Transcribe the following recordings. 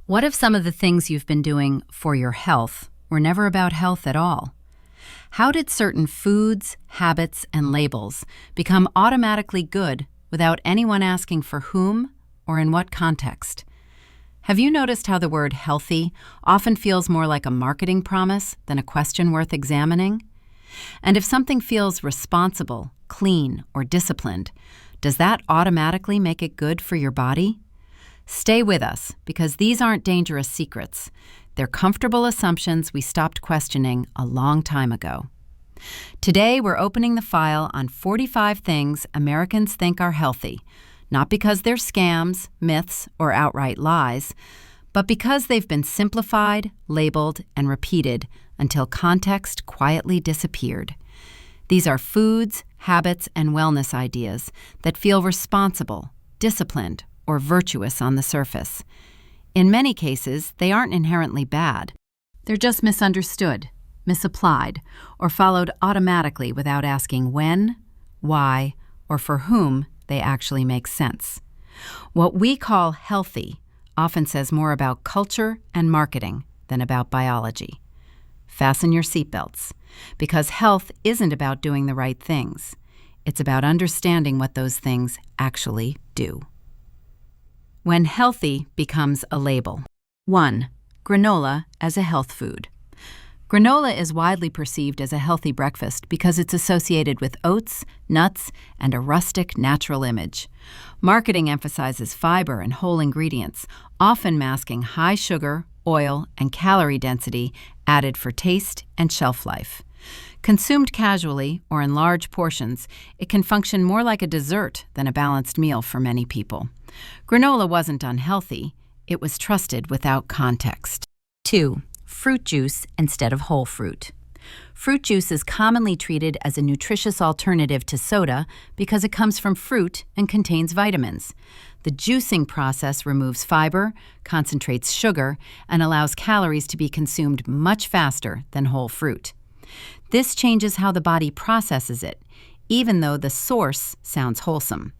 What if some of the things you've been doing for your health were never about health at all? How did certain foods, habits, and labels become automatically good without anyone asking for whom or in what context? Have you noticed how the word healthy often feels more like a marketing promise than a question worth examining? And if something feels responsible, clean, or disciplined, does that automatically make it good for your body? Stay with us, because these aren't dangerous secrets. They're comfortable assumptions we stopped questioning a long time ago. Today, we're opening the file on 45 things Americans think are healthy, not because they're scams, myths, or outright lies, but because they've been simplified, labeled, and repeated until context quietly disappeared. These are foods, habits, and wellness ideas that feel responsible, disciplined, or virtuous on the surface. In many cases, they aren't inherently bad. They're just misunderstood, misapplied, or followed automatically without asking when, why, or for whom they actually make sense. What we call healthy often says more about culture and marketing than about biology. Fasten your seatbelts, because health isn't about doing the right things. It's about understanding what those things actually do. When healthy becomes a label. 1. Granola as a health food. Granola is widely perceived as a healthy breakfast because it's associated with oats, nuts, and a rustic, natural image. Marketing emphasizes fiber and whole ingredients, often masking high sugar, oil, and calorie density added for taste and shelf life. Consumed casually or in large portions, it can function more like a dessert than a balanced meal for many people. Granola wasn't unhealthy, it was trusted without context. 2. Fruit juice instead of whole fruit. Fruit juice is commonly treated as a nutritious alternative to soda because it comes from fruit and contains vitamins. The juicing process removes fiber, concentrates sugar, and allows calories to be consumed much faster than whole fruit. This changes how the body processes it, even though the source sounds wholesome.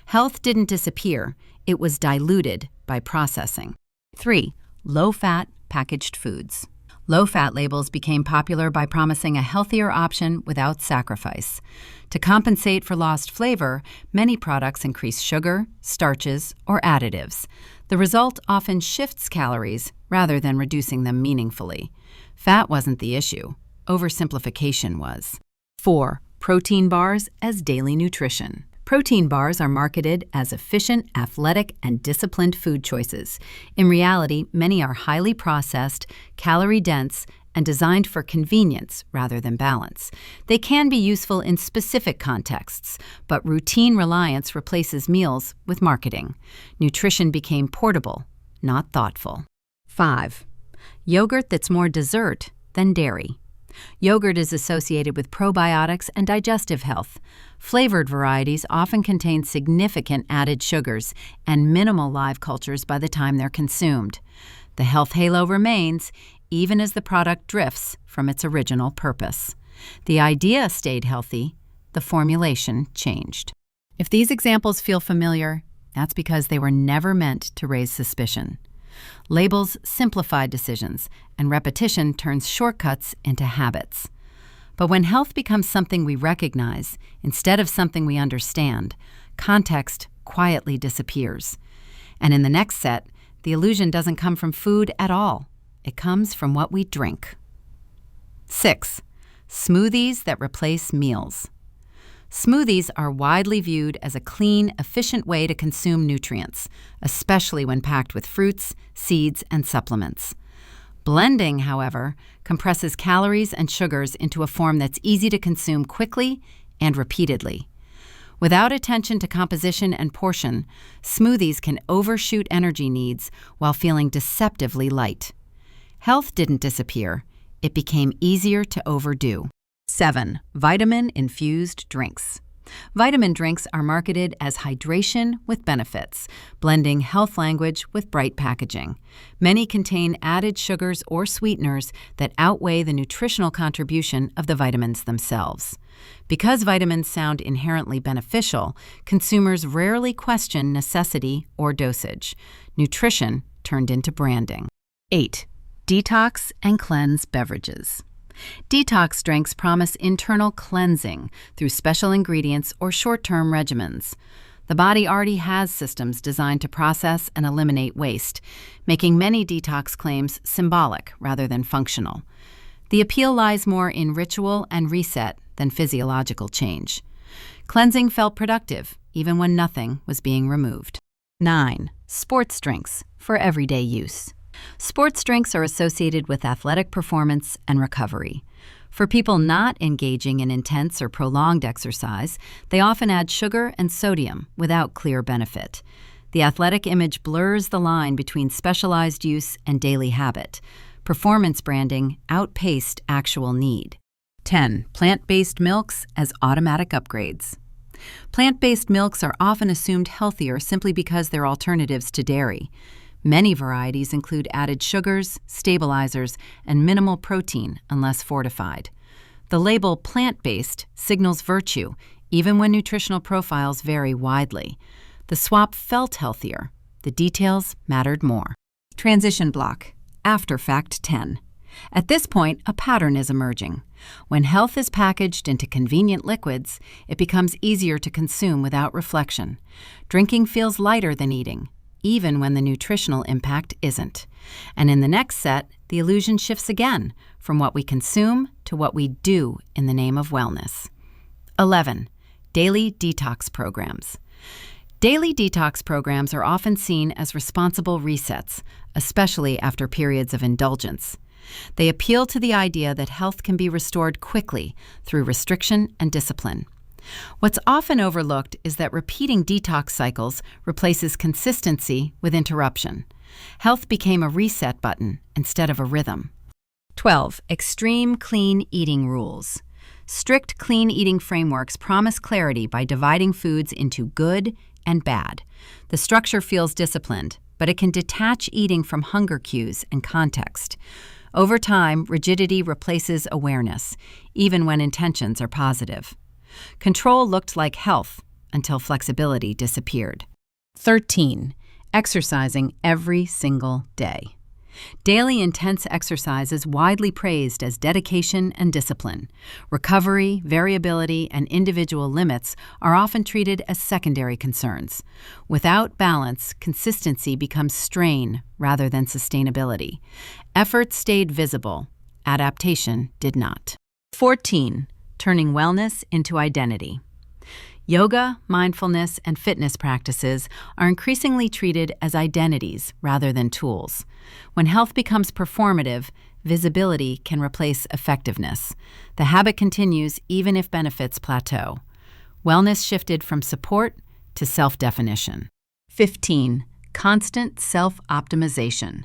Health didn't disappear, it was diluted by processing. 3. Low-fat packaged foods. Low-fat labels became popular by promising a healthier option without sacrifice. To compensate for lost flavor, many products increase sugar, starches, or additives. The result often shifts calories rather than reducing them meaningfully. Fat wasn't the issue. Oversimplification was. 4. Protein bars as daily nutrition. Protein bars are marketed as efficient, athletic, and disciplined food choices. In reality, many are highly processed, calorie-dense, and designed for convenience rather than balance. They can be useful in specific contexts, but routine reliance replaces meals with marketing. Nutrition became portable, not thoughtful. 5. Yogurt that's more dessert than dairy. Yogurt is associated with probiotics and digestive health. Flavored varieties often contain significant added sugars and minimal live cultures by the time they're consumed. The health halo remains, even as the product drifts from its original purpose. The idea stayed healthy, the formulation changed. If these examples feel familiar, that's because they were never meant to raise suspicion. Labels simplify decisions, and repetition turns shortcuts into habits. But when health becomes something we recognize instead of something we understand, context quietly disappears. And in the next set, the illusion doesn't come from food at all. It comes from what we drink. 6. Smoothies that replace meals. Smoothies are widely viewed as a clean, efficient way to consume nutrients, especially when packed with fruits, seeds, and supplements. Blending, however, compresses calories and sugars into a form that's easy to consume quickly and repeatedly. Without attention to composition and portion, smoothies can overshoot energy needs while feeling deceptively light. Health didn't disappear, it became easier to overdo. 7. Vitamin-infused drinks. Vitamin drinks are marketed as hydration with benefits, blending health language with bright packaging. Many contain added sugars or sweeteners that outweigh the nutritional contribution of the vitamins themselves. Because vitamins sound inherently beneficial, consumers rarely question necessity or dosage. Nutrition turned into branding. 8. Detox and cleanse beverages. Detox drinks promise internal cleansing through special ingredients or short-term regimens. The body already has systems designed to process and eliminate waste, making many detox claims symbolic rather than functional. The appeal lies more in ritual and reset than physiological change. Cleansing felt productive, even when nothing was being removed. 9. Sports drinks for everyday use. Sports drinks are associated with athletic performance and recovery. For people not engaging in intense or prolonged exercise, they often add sugar and sodium without clear benefit. The athletic image blurs the line between specialized use and daily habit. Performance branding outpaced actual need. 10. Plant-based milks as automatic upgrades. Plant-based milks are often assumed healthier simply because they're alternatives to dairy. Many varieties include added sugars, stabilizers, and minimal protein unless fortified. The label plant-based signals virtue, even when nutritional profiles vary widely. The swap felt healthier. The details mattered more. Transition block. After fact 10. At this point, a pattern is emerging. When health is packaged into convenient liquids, it becomes easier to consume without reflection. Drinking feels lighter than eating, even when the nutritional impact isn't. And in the next set, the illusion shifts again from what we consume to what we do in the name of wellness. 11. Daily detox programs. Daily detox programs are often seen as responsible resets, especially after periods of indulgence. They appeal to the idea that health can be restored quickly through restriction and discipline. What's often overlooked is that repeating detox cycles replaces consistency with interruption. Health became a reset button instead of a rhythm. 12. Extreme clean eating rules. Strict clean eating frameworks promise clarity by dividing foods into good and bad. The structure feels disciplined, but it can detach eating from hunger cues and context. Over time, rigidity replaces awareness, even when intentions are positive. Control looked like health until flexibility disappeared. 13. Exercising every single day. Daily intense exercise is widely praised as dedication and discipline. Recovery, variability, and individual limits are often treated as secondary concerns. Without balance, consistency becomes strain rather than sustainability. Effort stayed visible. Adaptation did not. 14. Turning wellness into identity. Yoga, mindfulness, and fitness practices are increasingly treated as identities rather than tools. When health becomes performative, visibility can replace effectiveness. The habit continues even if benefits plateau. Wellness shifted from support to self-definition. 15. Constant self-optimization.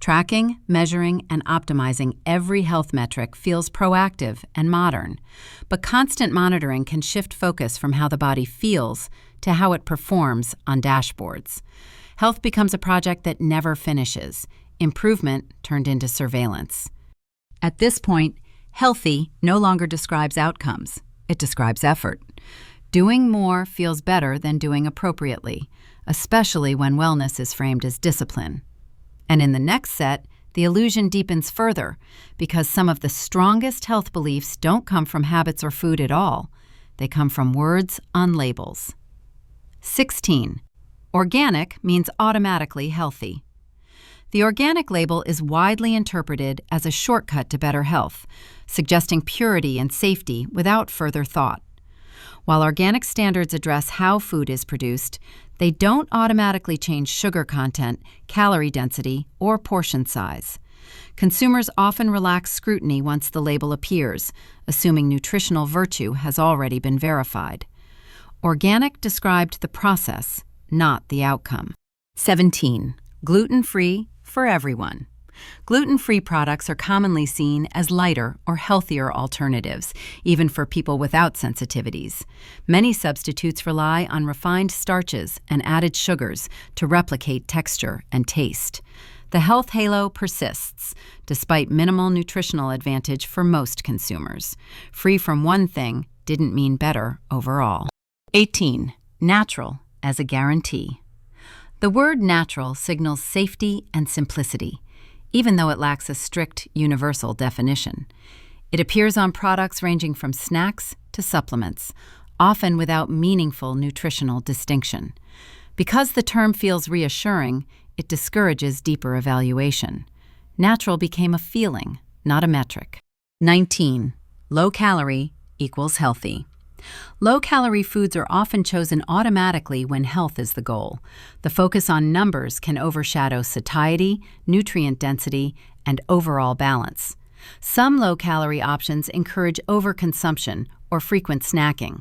Tracking, measuring, and optimizing every health metric feels proactive and modern, but constant monitoring can shift focus from how the body feels to how it performs on dashboards. Health becomes a project that never finishes, improvement turned into surveillance. At this point, healthy no longer describes outcomes, it describes effort. Doing more feels better than doing appropriately, especially when wellness is framed as discipline. And in the next set, the illusion deepens further because some of the strongest health beliefs don't come from habits or food at all. They come from words on labels. 16. Organic means automatically healthy. The organic label is widely interpreted as a shortcut to better health, suggesting purity and safety without further thought. While organic standards address how food is produced, they don't automatically change sugar content, calorie density, or portion size. Consumers often relax scrutiny once the label appears, assuming nutritional virtue has already been verified. Organic described the process, not the outcome. 17. Gluten-free for everyone. Gluten-free products are commonly seen as lighter or healthier alternatives, even for people without sensitivities. Many substitutes rely on refined starches and added sugars to replicate texture and taste. The health halo persists, despite minimal nutritional advantage for most consumers. Free from one thing didn't mean better overall. 18. Natural as a guarantee. The word natural signals safety and simplicity, even though it lacks a strict, universal definition. It appears on products ranging from snacks to supplements, often without meaningful nutritional distinction. Because the term feels reassuring, it discourages deeper evaluation. Natural became a feeling, not a metric. 19. Low-calorie equals healthy. Low-calorie foods are often chosen automatically when health is the goal. The focus on numbers can overshadow satiety, nutrient density, and overall balance. Some low-calorie options encourage overconsumption or frequent snacking.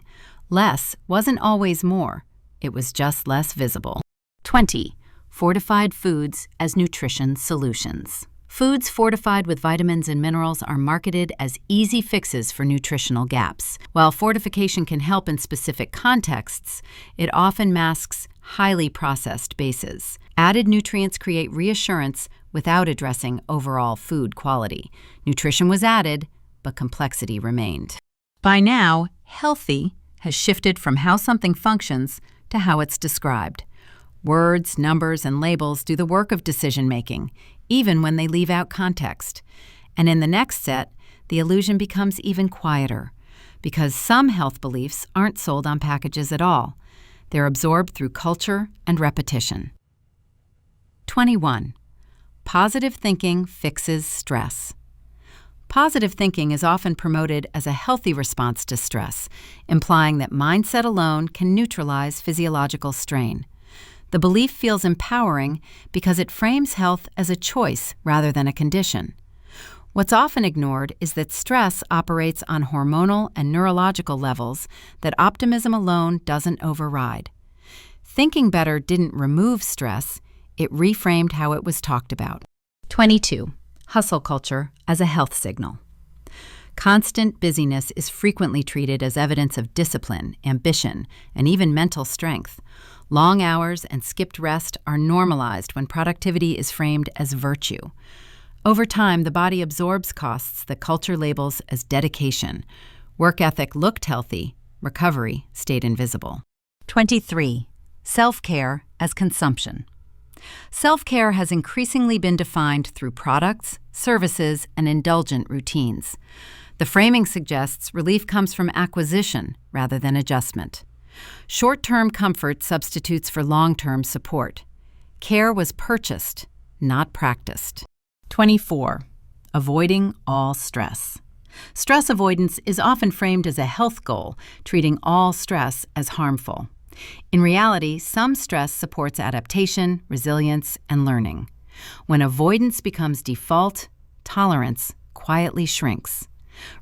Less wasn't always more. It was just less visible. 20. Fortified foods as nutrition solutions. Foods fortified with vitamins and minerals are marketed as easy fixes for nutritional gaps. While fortification can help in specific contexts, it often masks highly processed bases. Added nutrients create reassurance without addressing overall food quality. Nutrition was added, but complexity remained. By now, healthy has shifted from how something functions to how it's described. Words, numbers, and labels do the work of decision-making, even when they leave out context. And in the next set, the illusion becomes even quieter, because some health beliefs aren't sold on packages at all. They're absorbed through culture and repetition. 21. Positive thinking fixes stress. Positive thinking is often promoted as a healthy response to stress, implying that mindset alone can neutralize physiological strain. The belief feels empowering because it frames health as a choice rather than a condition. What's often ignored is that stress operates on hormonal and neurological levels that optimism alone doesn't override. Thinking better didn't remove stress, it reframed how it was talked about. 22. Hustle culture as a health signal. Constant busyness is frequently treated as evidence of discipline, ambition, and even mental strength. Long hours and skipped rest are normalized when productivity is framed as virtue. Over time, the body absorbs costs that culture labels as dedication. Work ethic looked healthy, recovery stayed invisible. 23. Self-care as consumption. Self-care has increasingly been defined through products, services, and indulgent routines. The framing suggests relief comes from acquisition rather than adjustment. Short-term comfort substitutes for long-term support. Care was purchased, not practiced. 24. Avoiding all stress. Stress avoidance is often framed as a health goal, treating all stress as harmful. In reality, some stress supports adaptation, resilience, and learning. When avoidance becomes default, tolerance quietly shrinks.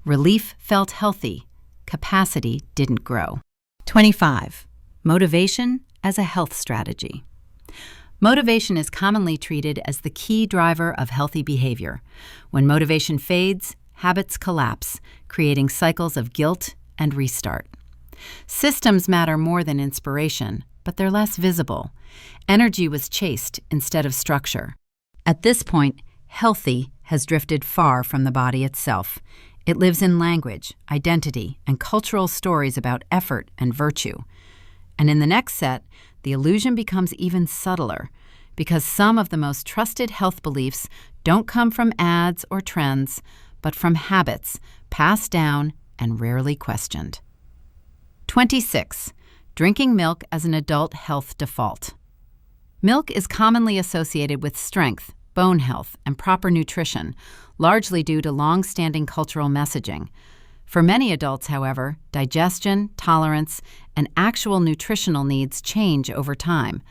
Relief felt healthy, capacity didn't grow. 25. Motivation as a health strategy. Motivation is commonly treated as the key driver of healthy behavior. When motivation fades, habits collapse, creating cycles of guilt and restart. Systems matter more than inspiration, but they're less visible. Energy was chased instead of structure. At this point, healthy has drifted far from the body itself. It lives in language, identity, and cultural stories about effort and virtue. And in the next set, the illusion becomes even subtler, because some of the most trusted health beliefs don't come from ads or trends, but from habits passed down and rarely questioned. 26. Drinking milk as an adult health default. Milk is commonly associated with strength, bone health, and proper nutrition, largely due to long-standing cultural messaging. For many adults, however, digestion, tolerance, and actual nutritional needs change over time.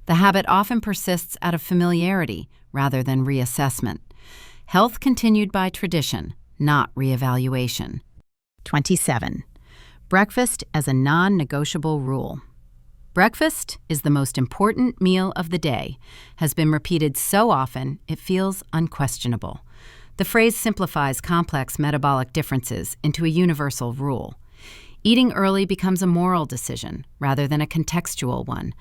The habit often persists out of familiarity rather than reassessment. Health continued by tradition, not reevaluation. 27. Breakfast as a non-negotiable rule. Breakfast is the most important meal of the day, has been repeated so often it feels unquestionable. The phrase simplifies complex metabolic differences into a universal rule. Eating early becomes a moral decision rather than a contextual one.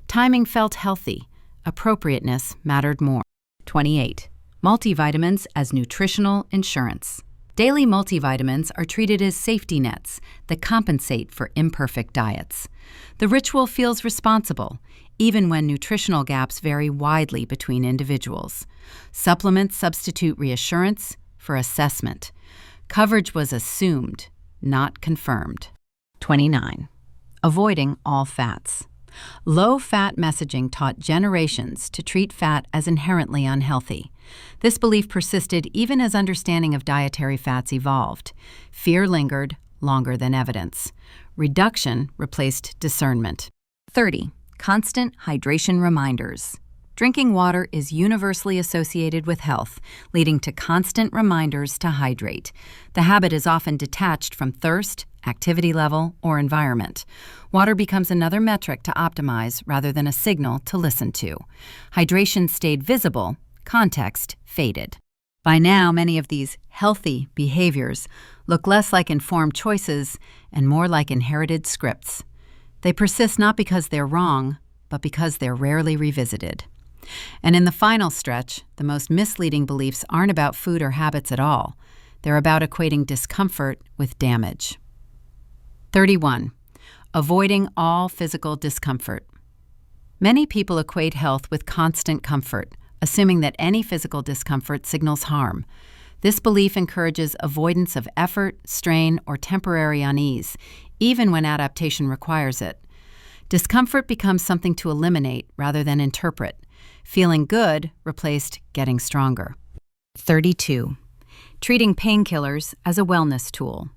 Timing felt healthy. Appropriateness mattered more. 28. Multivitamins as nutritional insurance. Daily multivitamins are treated as safety nets that compensate for imperfect diets. The ritual feels responsible, even when nutritional gaps vary widely between individuals. Supplements substitute reassurance for assessment. Coverage was assumed, not confirmed. 29. Avoiding all fats. Low-fat messaging taught generations to treat fat as inherently unhealthy. This belief persisted even as understanding of dietary fats evolved. Fear lingered longer than evidence. Reduction replaced discernment. 30. Constant hydration reminders. Drinking water is universally associated with health, leading to constant reminders to hydrate. The habit is often detached from thirst, activity level, or environment. Water becomes another metric to optimize rather than a signal to listen to. Hydration stayed visible, context faded. By now, many of these healthy behaviors look less like informed choices and more like inherited scripts. They persist not because they're wrong, but because they're rarely revisited. And in the final stretch, the most misleading beliefs aren't about food or habits at all. They're about equating discomfort with damage. 31. Avoiding all physical discomfort. Many people equate health with constant comfort, assuming that any physical discomfort signals harm. This belief encourages avoidance of effort, strain, or temporary unease, even when adaptation requires it. Discomfort becomes something to eliminate rather than interpret. Feeling good replaced getting stronger. 32. Treating painkillers as a wellness tool.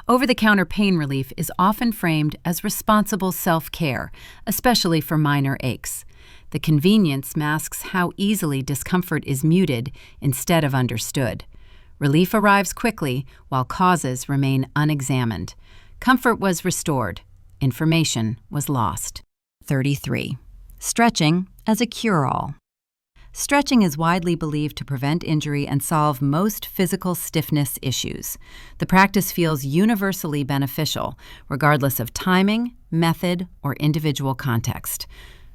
Over-the-counter pain relief is often framed as responsible self-care, especially for minor aches. The convenience masks how easily discomfort is muted instead of understood. Relief arrives quickly while causes remain unexamined. Comfort was restored. Information was lost. 33. Stretching as a cure-all. Stretching is widely believed to prevent injury and solve most physical stiffness issues. The practice feels universally beneficial, regardless of timing, method, or individual context.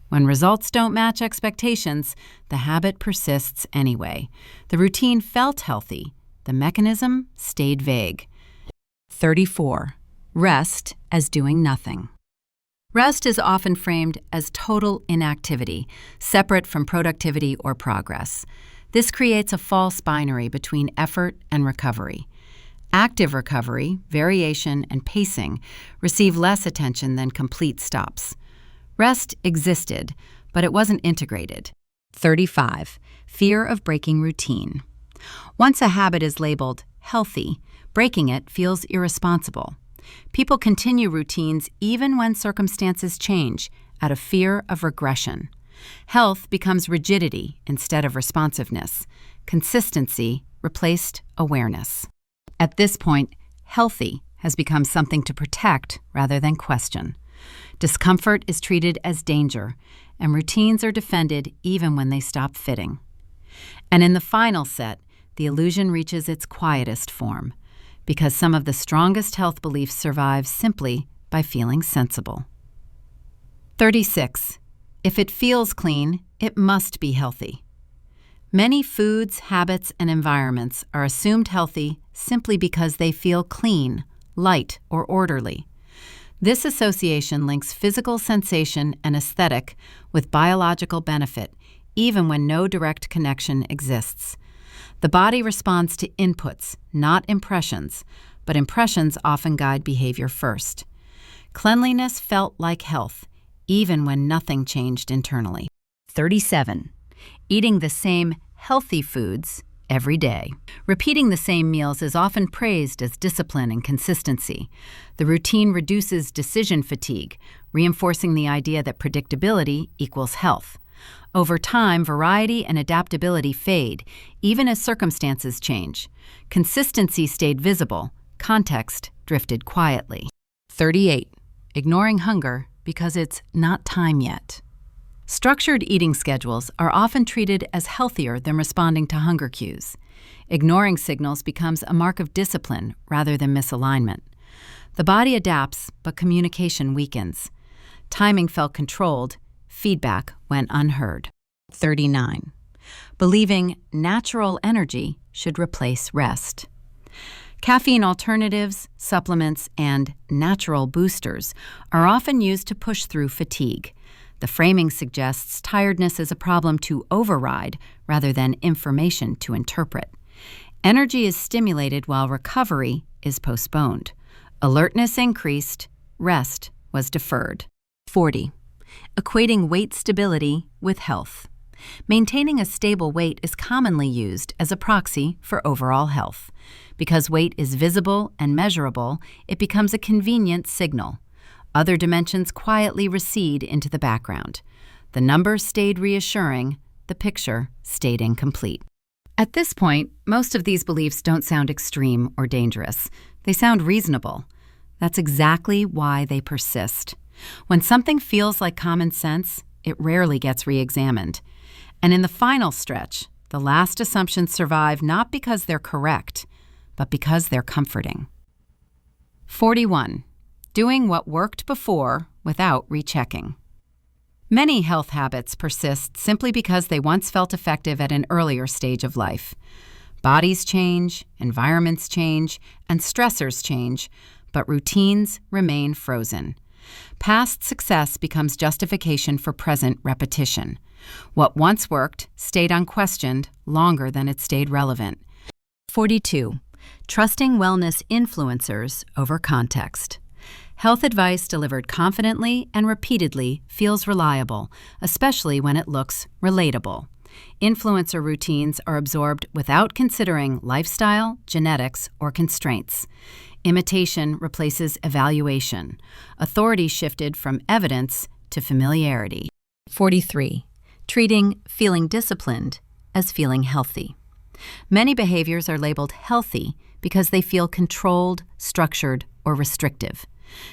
When results don't match expectations, the habit persists anyway. The routine felt healthy. The mechanism stayed vague. 34. Rest as doing nothing. Rest is often framed as total inactivity, separate from productivity or progress. This creates a false binary between effort and recovery. Active recovery, variation, and pacing receive less attention than complete stops. Rest existed, but it wasn't integrated. 35. Fear of breaking routine. Once a habit is labeled healthy, breaking it feels irresponsible. People continue routines even when circumstances change, out of fear of regression. Health becomes rigidity instead of responsiveness. Consistency replaced awareness. At this point, healthy has become something to protect rather than question. Discomfort is treated as danger, and routines are defended even when they stop fitting. And in the final set, the illusion reaches its quietest form, because some of the strongest health beliefs survive simply by feeling sensible. 36. If it feels clean, it must be healthy. Many foods, habits, and environments are assumed healthy simply because they feel clean, light, or orderly. This association links physical sensation and aesthetic with biological benefit, even when no direct connection exists. The body responds to inputs, not impressions, but impressions often guide behavior first. Cleanliness felt like health, even when nothing changed internally. 37. Eating the same healthy foods every day. Repeating the same meals is often praised as discipline and consistency. The routine reduces decision fatigue, reinforcing the idea that predictability equals health. Over time, variety and adaptability fade, even as circumstances change. Consistency stayed visible, context drifted quietly. 38. Ignoring hunger because it's not time yet. Structured eating schedules are often treated as healthier than responding to hunger cues. Ignoring signals becomes a mark of discipline rather than misalignment. The body adapts, but communication weakens. Timing felt controlled, feedback went unheard. 39. Believing natural energy should replace rest. Caffeine alternatives, supplements, and natural boosters are often used to push through fatigue. The framing suggests tiredness is a problem to override rather than information to interpret. Energy is stimulated while recovery is postponed. Alertness increased, rest was deferred. 40. Equating weight stability with health. Maintaining a stable weight is commonly used as a proxy for overall health. Because weight is visible and measurable, it becomes a convenient signal. Other dimensions quietly recede into the background. The number stayed reassuring, the picture stayed incomplete. At this point, most of these beliefs don't sound extreme or dangerous. They sound reasonable. That's exactly why they persist. When something feels like common sense, it rarely gets re-examined. And in the final stretch, the last assumptions survive not because they're correct, but because they're comforting. 41. Doing what worked before without rechecking. Many health habits persist simply because they once felt effective at an earlier stage of life. Bodies change, environments change, and stressors change, but routines remain frozen. Past success becomes justification for present repetition. What once worked stayed unquestioned longer than it stayed relevant. 42. Trusting wellness influencers over context. Health advice delivered confidently and repeatedly feels reliable, especially when it looks relatable. Influencer routines are absorbed without considering lifestyle, genetics, or constraints. Imitation replaces evaluation. Authority shifted from evidence to familiarity. 43. Treating feeling disciplined as feeling healthy. Many behaviors are labeled healthy because they feel controlled, structured, or restrictive.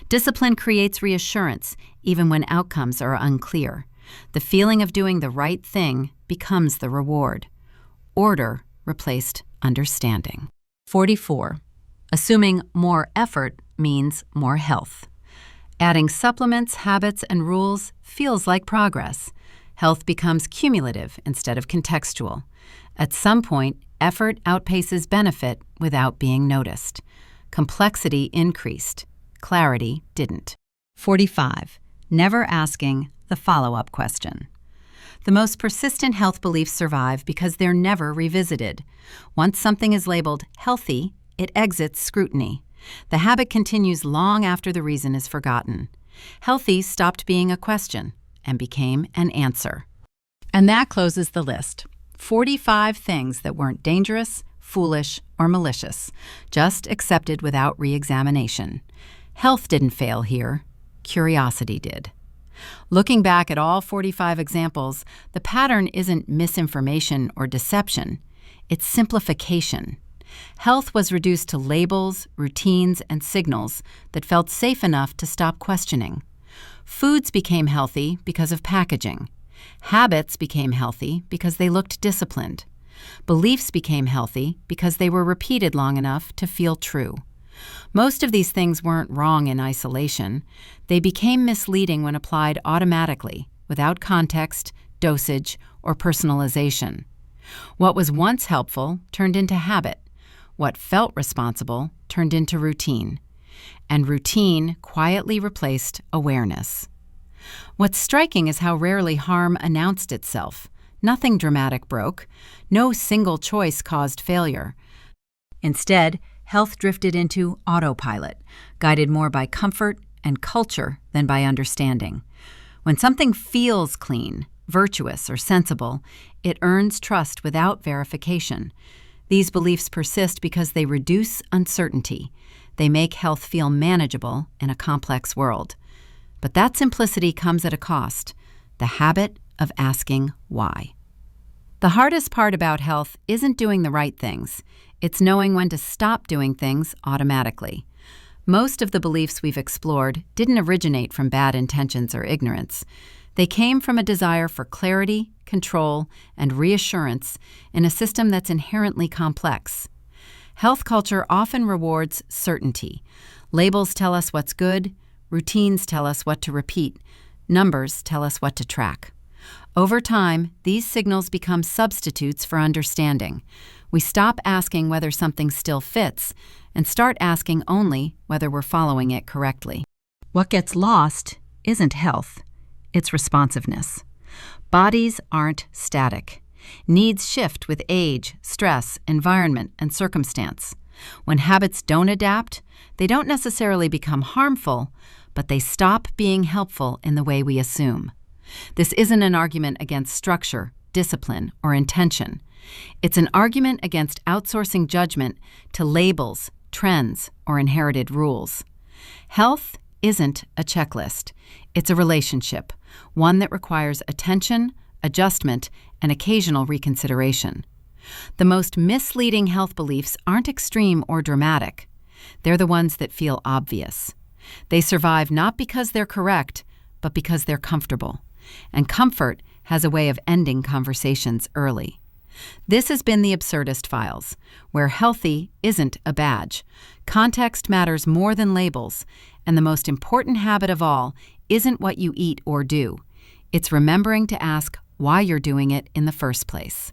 Discipline creates reassurance even when outcomes are unclear. The feeling of doing the right thing becomes the reward. Order replaced understanding. 44. Assuming more effort means more health. Adding supplements, habits, and rules feels like progress. Health becomes cumulative instead of contextual. At some point, effort outpaces benefit without being noticed. Complexity increased. Clarity didn't. 45. Never asking the follow-up question. The most persistent health beliefs survive because they're never revisited. Once something is labeled healthy, it exits scrutiny. The habit continues long after the reason is forgotten. Healthy stopped being a question and became an answer. And that closes the list. 45 things that weren't dangerous, foolish, or malicious, just accepted without re-examination. Health didn't fail here. Curiosity did. Looking back at all 45 examples, the pattern isn't misinformation or deception. It's simplification. Health was reduced to labels, routines, and signals that felt safe enough to stop questioning. Foods became healthy because of packaging. Habits became healthy because they looked disciplined. Beliefs became healthy because they were repeated long enough to feel true. Most of these things weren't wrong in isolation. They became misleading when applied automatically, without context, dosage, or personalization. What was once helpful turned into habit. What felt responsible turned into routine. And routine quietly replaced awareness. What's striking is how rarely harm announced itself. Nothing dramatic broke. No single choice caused failure. Instead, health drifted into autopilot, guided more by comfort and culture than by understanding. When something feels clean, virtuous, or sensible, it earns trust without verification. These beliefs persist because they reduce uncertainty. They make health feel manageable in a complex world. But that simplicity comes at a cost, the habit of asking why. The hardest part about health isn't doing the right things. It's knowing when to stop doing things automatically. Most of the beliefs we've explored didn't originate from bad intentions or ignorance. They came from a desire for clarity, control, and reassurance in a system that's inherently complex. Health culture often rewards certainty. Labels tell us what's good, routines tell us what to repeat, numbers tell us what to track. Over time, these signals become substitutes for understanding. We stop asking whether something still fits and start asking only whether we're following it correctly. What gets lost isn't health, it's responsiveness. Bodies aren't static. Needs shift with age, stress, environment, and circumstance. When habits don't adapt, they don't necessarily become harmful, but they stop being helpful in the way we assume. This isn't an argument against structure, discipline, or intention. It's an argument against outsourcing judgment to labels, trends, or inherited rules. Health isn't a checklist. It's a relationship, one that requires attention, adjustment, and occasional reconsideration. The most misleading health beliefs aren't extreme or dramatic. They're the ones that feel obvious. They survive not because they're correct, but because they're comfortable. And comfort has a way of ending conversations early. This has been the Absurdist Files, where healthy isn't a badge. Context matters more than labels, and the most important habit of all isn't what you eat or do. It's remembering to ask why you're doing it in the first place.